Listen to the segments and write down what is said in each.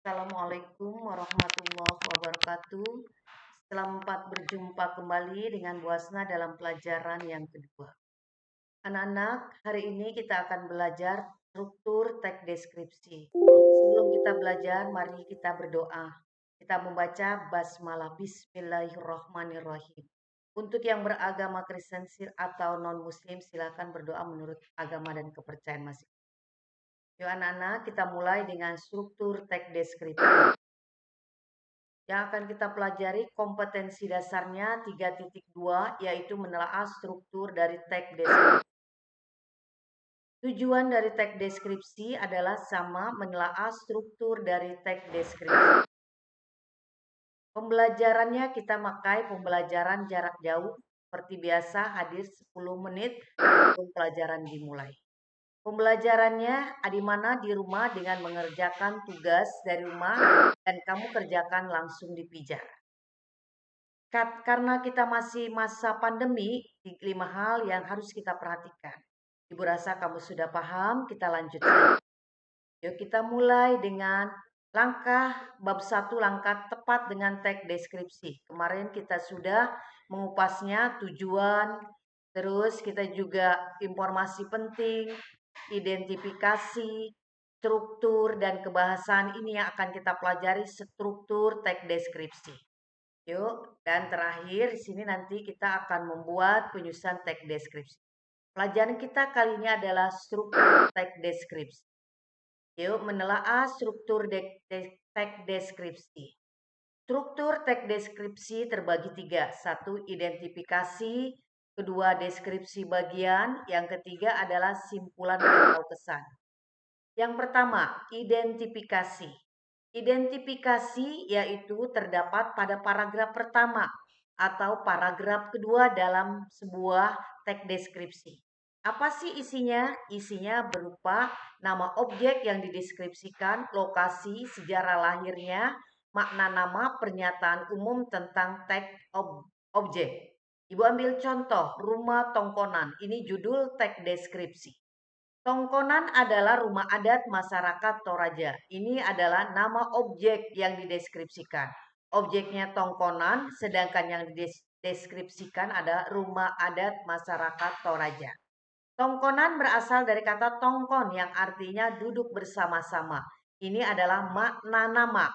Assalamualaikum warahmatullahi wabarakatuh. Selamat berjumpa kembali dengan Bu Hasna dalam pelajaran yang kedua. Anak-anak, hari ini kita akan belajar struktur teks deskripsi. Sebelum kita belajar, mari kita berdoa. Kita membaca basmalah Bismillahirrahmanirrahim. Untuk yang beragama Kristen atau non-Muslim, silakan berdoa menurut agama dan kepercayaan masing-masing. Yuk anak-anak, kita mulai dengan struktur teks deskripsi. Yang akan kita pelajari kompetensi dasarnya 3.2 yaitu menelaah struktur dari teks deskripsi. Tujuan dari teks deskripsi adalah sama menelaah struktur dari teks deskripsi. Pembelajarannya kita pakai pembelajaran jarak jauh seperti biasa hadir 10 menit sebelum pelajaran dimulai. Pembelajarannya di mana di rumah dengan mengerjakan tugas dari rumah dan kamu kerjakan langsung di pijar. Karena kita masih masa pandemi, 5 hal yang harus kita perhatikan. Ibu rasa kamu sudah paham, kita lanjutkan. Yuk kita mulai dengan bab 1 langkah tepat dengan teks deskripsi. Kemarin kita sudah mengupasnya tujuan, terus kita juga informasi penting, identifikasi, struktur, dan kebahasan ini yang akan kita pelajari struktur teks deskripsi. Yuk, dan terakhir di sini nanti kita akan membuat penyusunan teks deskripsi. Pelajaran kita kali ini adalah struktur teks deskripsi. Yuk, menelaah struktur teks deskripsi. Struktur teks deskripsi terbagi 3. 1. Identifikasi. 2. Deskripsi bagian. Yang ketiga adalah simpulan atau kesan. Yang pertama, identifikasi. Identifikasi yaitu terdapat pada paragraf pertama atau paragraf kedua dalam sebuah teks deskripsi. Apa sih isinya? Isinya berupa nama objek yang dideskripsikan, lokasi, sejarah lahirnya, makna nama, pernyataan umum tentang teks objek. Ibu ambil contoh, rumah tongkonan. Ini judul teks deskripsi. Tongkonan adalah rumah adat masyarakat Toraja. Ini adalah nama objek yang dideskripsikan. Objeknya tongkonan, sedangkan yang dideskripsikan adalah rumah adat masyarakat Toraja. Tongkonan berasal dari kata tongkon yang artinya duduk bersama-sama. Ini adalah makna nama.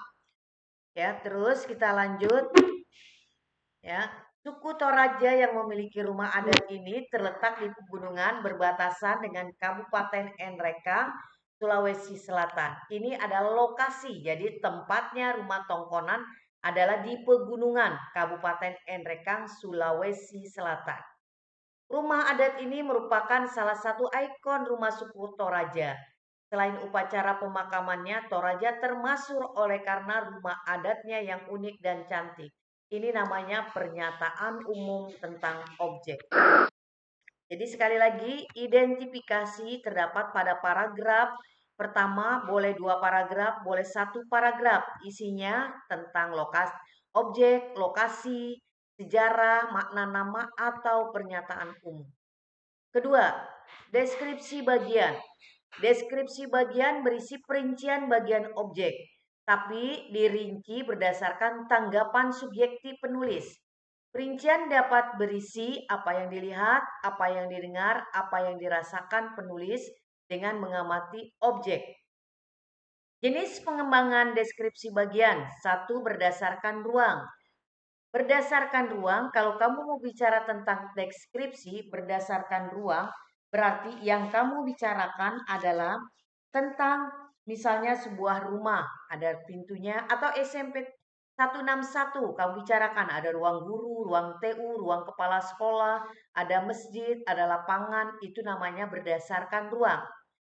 Ya, terus kita lanjut. Ya, suku Toraja yang memiliki rumah adat ini terletak di pegunungan berbatasan dengan Kabupaten Nrekang, Sulawesi Selatan. Ini adalah lokasi, jadi tempatnya rumah tongkonan adalah di pegunungan Kabupaten Nrekang, Sulawesi Selatan. Rumah adat ini merupakan salah satu ikon rumah suku Toraja. Selain upacara pemakamannya, Toraja termasuk oleh karena rumah adatnya yang unik dan cantik. Ini namanya pernyataan umum tentang objek. Jadi sekali lagi, identifikasi terdapat pada paragraf pertama, boleh 2 paragraf, boleh 1 paragraf. Isinya tentang objek, lokasi, sejarah, makna nama, atau pernyataan umum. Kedua, deskripsi bagian. Deskripsi bagian berisi perincian bagian objek, tapi dirinci berdasarkan tanggapan subjektif penulis. Perincian dapat berisi apa yang dilihat, apa yang didengar, apa yang dirasakan penulis dengan mengamati objek. Jenis pengembangan deskripsi bagian. 1. Berdasarkan ruang. Berdasarkan ruang, kalau kamu mau bicara tentang deskripsi berdasarkan ruang, berarti yang kamu bicarakan adalah tentang misalnya sebuah rumah, ada pintunya, atau SMP 161, kamu bicarakan ada ruang guru, ruang TU, ruang kepala sekolah, ada masjid, ada lapangan, itu namanya berdasarkan ruang.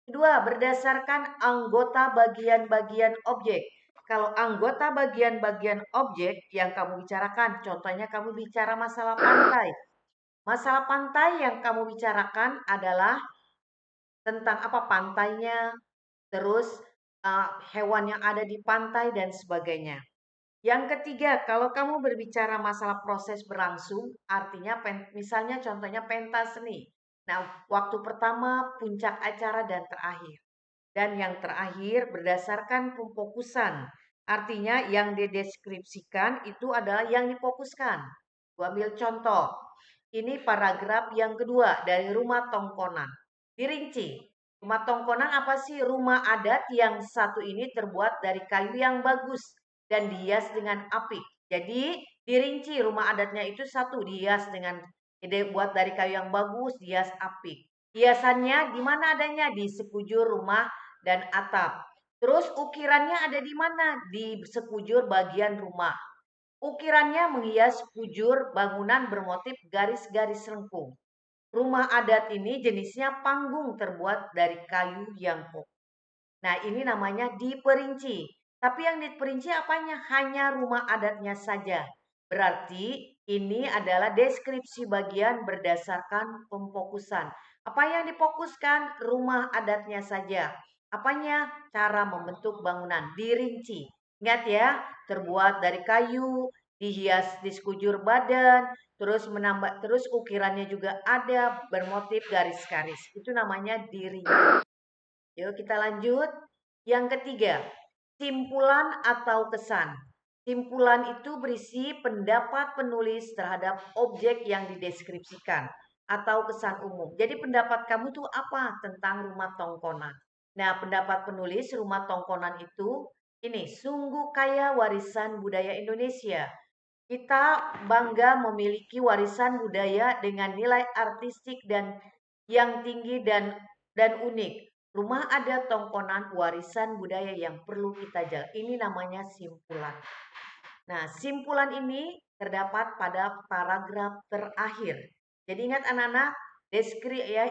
Kedua, berdasarkan anggota bagian-bagian objek. Kalau anggota bagian-bagian objek yang kamu bicarakan, contohnya kamu bicara masalah pantai. Masalah pantai yang kamu bicarakan adalah tentang apa pantainya, terus hewan yang ada di pantai dan sebagainya. Yang ketiga, kalau kamu berbicara masalah proses berlangsung, artinya misalnya contohnya pentas seni. Nah, waktu pertama, puncak acara, dan terakhir. Dan yang terakhir berdasarkan pemfokusan. Artinya yang dideskripsikan itu adalah yang difokuskan. Gua ambil contoh. Ini paragraf yang kedua dari Rumah Tongkonan. Dirinci. Rumah Tongkonan apa sih? Rumah adat yang satu ini terbuat dari kayu yang bagus dan dihias dengan apik. Jadi dirinci rumah adatnya itu satu dihias dengan ide buat dari kayu yang bagus, dihias apik. Hiasannya di mana adanya? Di sekujur rumah dan atap. Terus ukirannya ada di mana? Di sekujur bagian rumah. Ukirannya menghias sekujur bangunan bermotif garis-garis lengkung. Rumah adat ini jenisnya panggung terbuat dari kayu yang kokoh. Nah, ini namanya diperinci. Tapi yang diperinci apanya? Hanya rumah adatnya saja. Berarti ini adalah deskripsi bagian berdasarkan pemfokusan. Apa yang difokuskan? Rumah adatnya saja. Apanya? Cara membentuk bangunan. Dirinci. Ingat ya, terbuat dari kayu, dihias di sekujur badan, terus ukirannya juga ada bermotif garis-garis. Itu namanya dirinci. Yuk kita lanjut. Yang ketiga, simpulan atau kesan. Simpulan itu berisi pendapat penulis terhadap objek yang dideskripsikan atau kesan umum. Jadi pendapat kamu tuh apa tentang Rumah Tongkonan? Nah, pendapat penulis Rumah Tongkonan itu ini sungguh kaya warisan budaya Indonesia. Kita bangga memiliki warisan budaya dengan nilai artistik dan yang tinggi dan unik. Rumah adat Tongkonan warisan budaya yang perlu kita jaga. Ini namanya simpulan. Nah, simpulan ini terdapat pada paragraf terakhir. Jadi ingat anak-anak,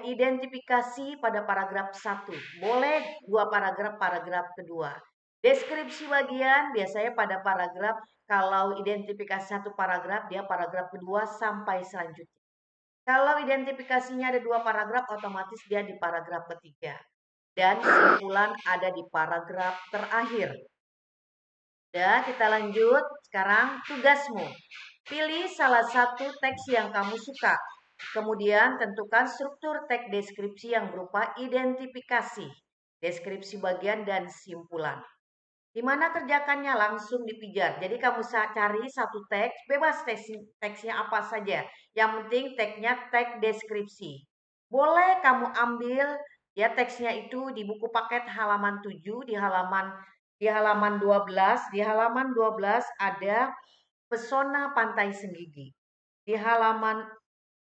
identifikasi pada paragraf 1. Boleh dua paragraf kedua. Deskripsi bagian biasanya pada paragraf, kalau identifikasi satu paragraf, dia paragraf kedua sampai selanjutnya. Kalau identifikasinya ada dua paragraf, otomatis dia di paragraf ketiga. Dan simpulan ada di paragraf terakhir. Ya, kita lanjut. Sekarang tugasmu. Pilih salah satu teks yang kamu suka. Kemudian tentukan struktur teks deskripsi yang berupa identifikasi, deskripsi bagian, dan simpulan. Di mana kerjakannya langsung dipijar. Jadi kamu cari satu teks, bebas teksnya apa saja. Yang penting teksnya teks deskripsi. Boleh kamu ambil ya teksnya itu di buku paket halaman 7, di halaman 12, di halaman 12 ada pesona Pantai Senggigi. Di halaman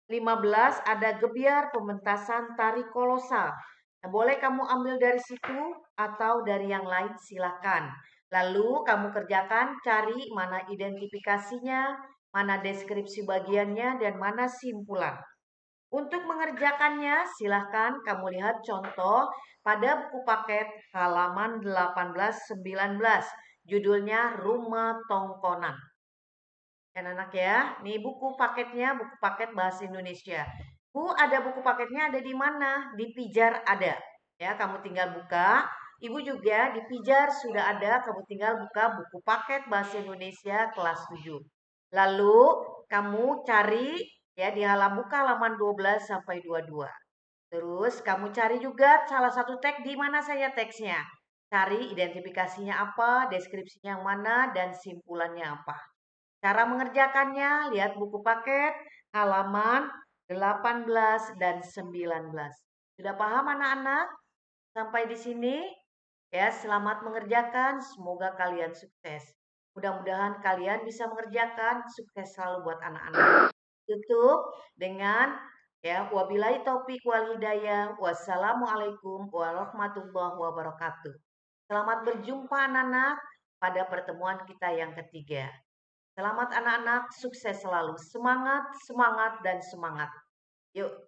15 ada gebiar pementasan tari kolosal. Nah, boleh kamu ambil dari situ atau dari yang lain silakan. Lalu kamu kerjakan cari mana identifikasinya, mana deskripsi bagiannya, dan mana simpulan. Untuk mengerjakannya, silahkan kamu lihat contoh pada buku paket halaman 18-19. Judulnya Rumah Tongkonan. Anak-anak ya, nih buku paketnya, buku paket bahasa Indonesia. Bu, ada buku paketnya ada di mana? Di Pijar ada. Ya, kamu tinggal buka. Ibu juga di Pijar sudah ada, kamu tinggal buka buku paket bahasa Indonesia kelas 7. Lalu kamu cari ya di halaman 12 sampai 22. Terus kamu cari juga salah satu teks di mana saja teksnya. Cari identifikasinya apa, deskripsinya yang mana, dan simpulannya apa. Cara mengerjakannya, lihat buku paket halaman 18 dan 19. Sudah paham anak-anak? Sampai di sini? Ya, selamat mengerjakan. Semoga kalian sukses. Mudah-mudahan kalian bisa mengerjakan. Sukses selalu buat anak-anak. Tutup dengan ya, wabillahi taufik wal hidayah. Wassalamualaikum warahmatullahi wabarakatuh. Selamat berjumpa anak-anak pada pertemuan kita yang ketiga. Selamat anak-anak, sukses selalu. Semangat, semangat, dan semangat. Yuk.